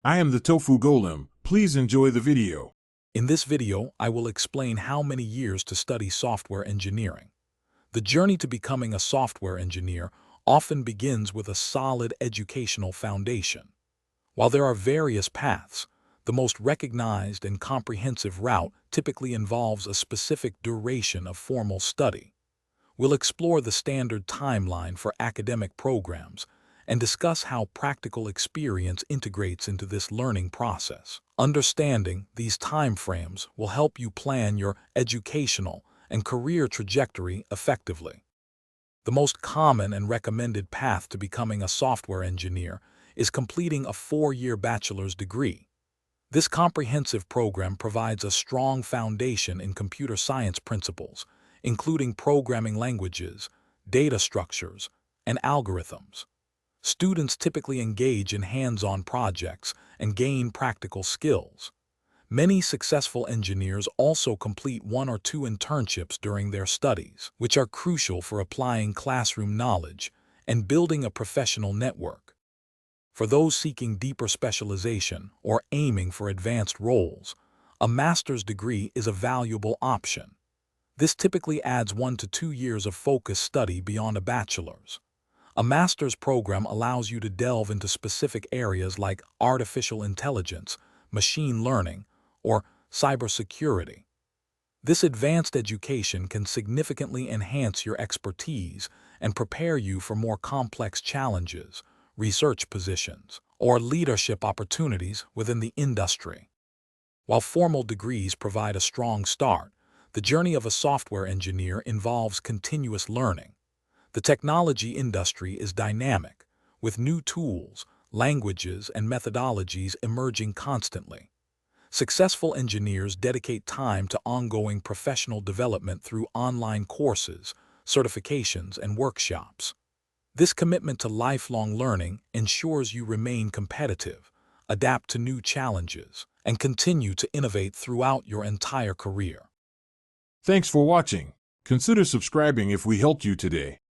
I am the Tofu Golem. Please enjoy the video. In this video, I will explain how many years to study software engineering. The journey to becoming a software engineer often begins with a solid educational foundation. While there are various paths, the most recognized and comprehensive route typically involves a specific duration of formal study. We'll explore the standard timeline for academic programs and discuss how practical experience integrates into this learning process. Understanding these timeframes will help you plan your educational and career trajectory effectively. The most common and recommended path to becoming a software engineer is completing a 4-year bachelor's degree. This comprehensive program provides a strong foundation in computer science principles, including programming languages, data structures, and algorithms. Students typically engage in hands-on projects and gain practical skills. Many successful engineers also complete 1 or 2 internships during their studies, which are crucial for applying classroom knowledge and building a professional network. For those seeking deeper specialization or aiming for advanced roles, a master's degree is a valuable option. This typically adds 1 to 2 years of focused study beyond a bachelor's. A master's program allows you to delve into specific areas like artificial intelligence, machine learning, or cybersecurity. This advanced education can significantly enhance your expertise and prepare you for more complex challenges, research positions, or leadership opportunities within the industry. While formal degrees provide a strong start, the journey of a software engineer involves continuous learning. The technology industry is dynamic, with new tools, languages, and methodologies emerging constantly. Successful engineers dedicate time to ongoing professional development through online courses, certifications, and workshops. This commitment to lifelong learning ensures you remain competitive, adapt to new challenges, and continue to innovate throughout your entire career. Thanks for watching. Consider subscribing if we helped you today.